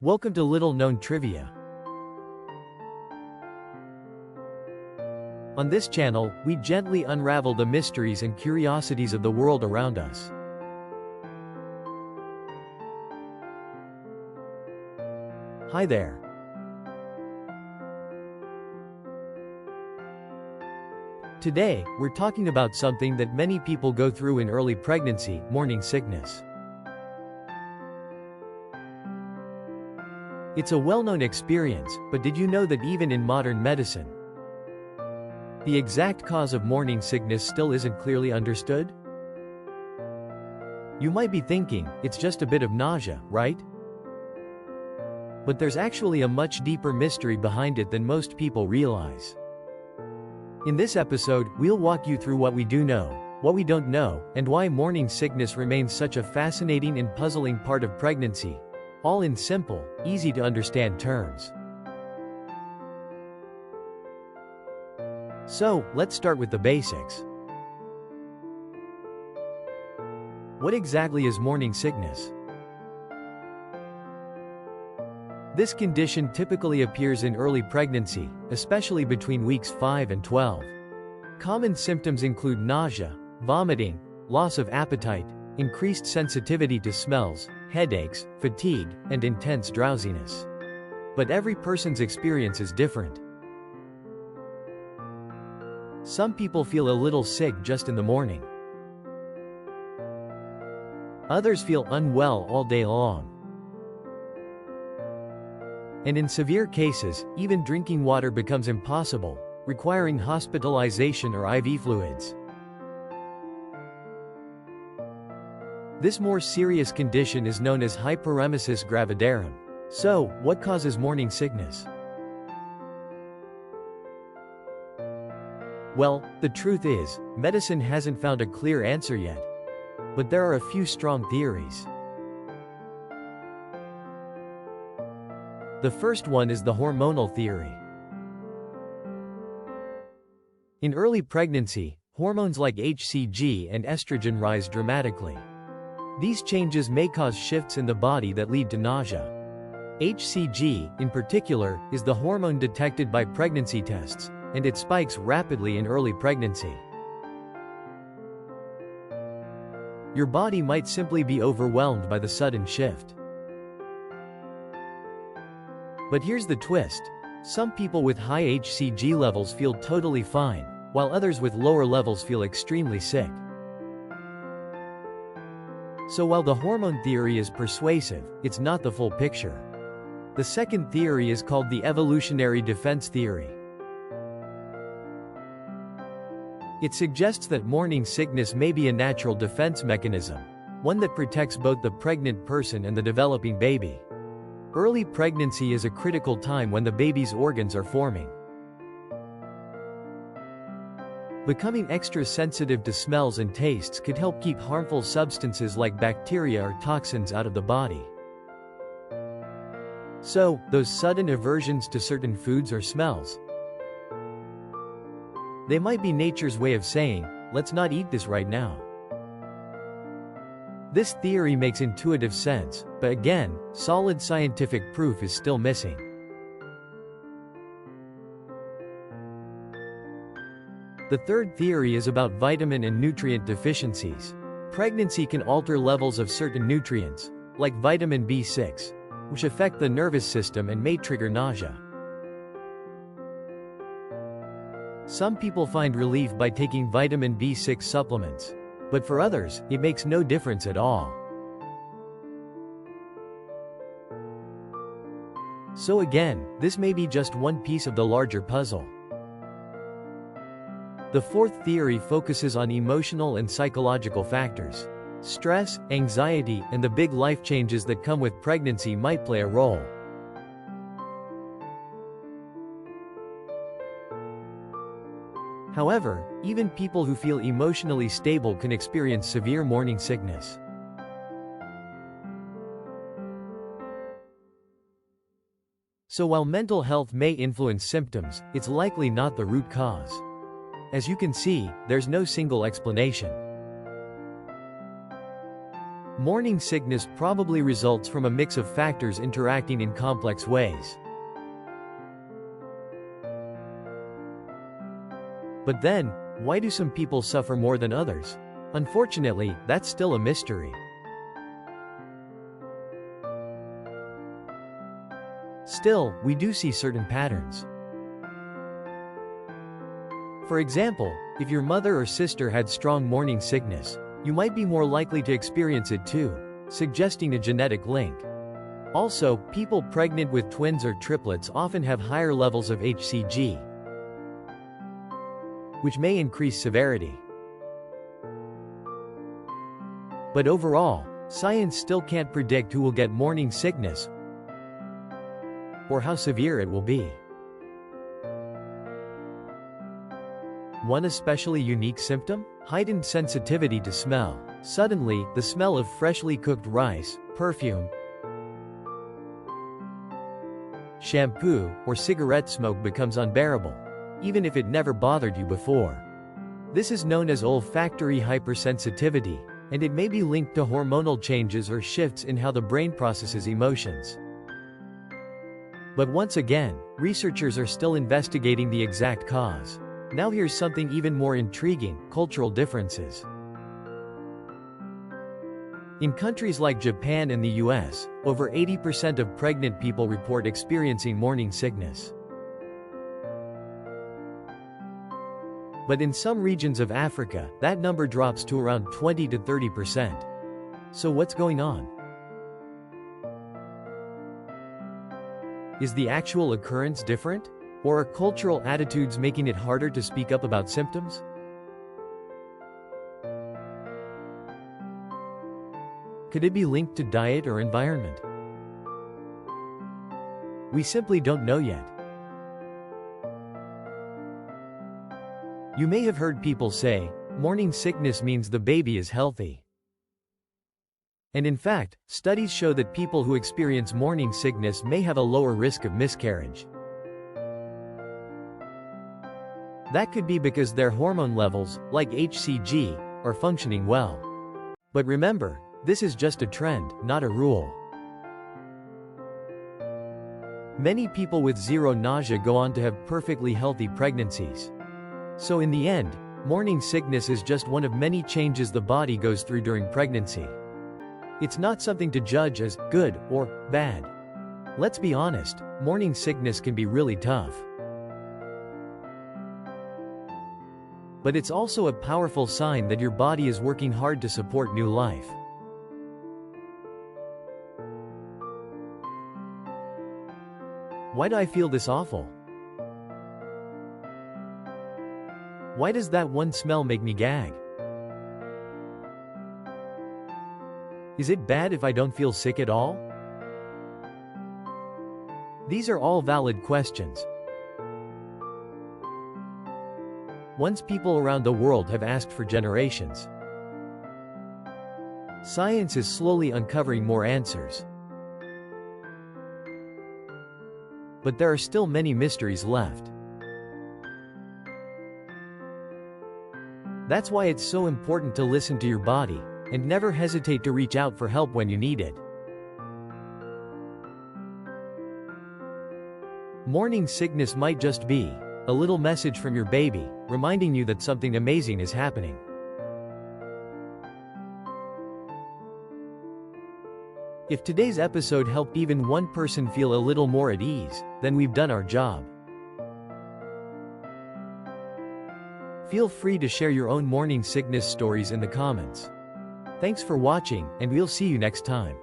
Welcome to Little Known Trivia. On this channel, we gently unravel the mysteries and curiosities of the world around us. Hi there. Today, we're talking about something that many people go through in early pregnancy: morning sickness. It's a well-known experience, but did you know that even in modern medicine, the exact cause of morning sickness still isn't clearly understood? You might be thinking, it's just a bit of nausea, right? But there's actually a much deeper mystery behind it than most people realize. In this episode, we'll walk you through what we do know, what we don't know, and why morning sickness remains such a fascinating and puzzling part of pregnancy, all in simple, easy to understand terms. So, let's start with the basics. What exactly is morning sickness? This condition typically appears in early pregnancy, especially between weeks 5 and 12. Common symptoms include nausea, vomiting, loss of appetite, increased sensitivity to smells, headaches, fatigue, and intense drowsiness. But every person's experience is different. Some people feel a little sick just in the morning. Others feel unwell all day long. And in severe cases, even drinking water becomes impossible, requiring hospitalization or IV fluids. This more serious condition is known as hyperemesis gravidarum. So, what causes morning sickness? Well, the truth is, medicine hasn't found a clear answer yet. But there are a few strong theories. The first one is the hormonal theory. In early pregnancy, hormones like HCG and estrogen rise dramatically. These changes may cause shifts in the body that lead to nausea. HCG, in particular, is the hormone detected by pregnancy tests, and it spikes rapidly in early pregnancy. Your body might simply be overwhelmed by the sudden shift. But here's the twist. Some people with high HCG levels feel totally fine, while others with lower levels feel extremely sick. So while the hormone theory is persuasive, it's not the full picture. The second theory is called the evolutionary defense theory. It suggests that morning sickness may be a natural defense mechanism, one that protects both the pregnant person and the developing baby. Early pregnancy is a critical time when the baby's organs are forming. Becoming extra sensitive to smells and tastes could help keep harmful substances like bacteria or toxins out of the body. So, those sudden aversions to certain foods or smells, they might be nature's way of saying, let's not eat this right now. This theory makes intuitive sense, but again, solid scientific proof is still missing. The third theory is about vitamin and nutrient deficiencies. Pregnancy can alter levels of certain nutrients, like vitamin B6, which affect the nervous system and may trigger nausea. Some people find relief by taking vitamin B6 supplements, but for others, it makes no difference at all. So again, this may be just one piece of the larger puzzle. The fourth theory focuses on emotional and psychological factors. Stress, anxiety, and the big life changes that come with pregnancy might play a role. However, even people who feel emotionally stable can experience severe morning sickness. So while mental health may influence symptoms, it's likely not the root cause. As you can see, there's no single explanation. Morning sickness probably results from a mix of factors interacting in complex ways. But then, why do some people suffer more than others? Unfortunately, that's still a mystery. Still, we do see certain patterns. For example, if your mother or sister had strong morning sickness, you might be more likely to experience it too, suggesting a genetic link. Also, people pregnant with twins or triplets often have higher levels of HCG, which may increase severity. But overall, science still can't predict who will get morning sickness or how severe it will be. One especially unique symptom? Heightened sensitivity to smell. Suddenly, the smell of freshly cooked rice, perfume, shampoo, or cigarette smoke becomes unbearable, even if it never bothered you before. This is known as olfactory hypersensitivity, and it may be linked to hormonal changes or shifts in how the brain processes emotions. But once again, researchers are still investigating the exact cause. Now here's something even more intriguing: cultural differences. In countries like Japan and the US, over 80% of pregnant people report experiencing morning sickness. But in some regions of Africa, that number drops to around 20 to 30%. So what's going on? Is the actual occurrence different? Or are cultural attitudes making it harder to speak up about symptoms? Could it be linked to diet or environment? We simply don't know yet. You may have heard people say, morning sickness means the baby is healthy. And in fact, studies show that people who experience morning sickness may have a lower risk of miscarriage. That could be because their hormone levels, like HCG, are functioning well. But remember, this is just a trend, not a rule. Many people with zero nausea go on to have perfectly healthy pregnancies. So in the end, morning sickness is just one of many changes the body goes through during pregnancy. It's not something to judge as good or bad. Let's be honest, morning sickness can be really tough. But it's also a powerful sign that your body is working hard to support new life. Why do I feel this awful? Why does that one smell make me gag? Is it bad if I don't feel sick at all? These are all valid questions. Ones people around the world have asked for generations. Science is slowly uncovering more answers. But there are still many mysteries left. That's why it's so important to listen to your body, and never hesitate to reach out for help when you need it. Morning sickness might just be a little message from your baby, reminding you that something amazing is happening. If today's episode helped even one person feel a little more at ease, then we've done our job. Feel free to share your own morning sickness stories in the comments. Thanks for watching, and we'll see you next time.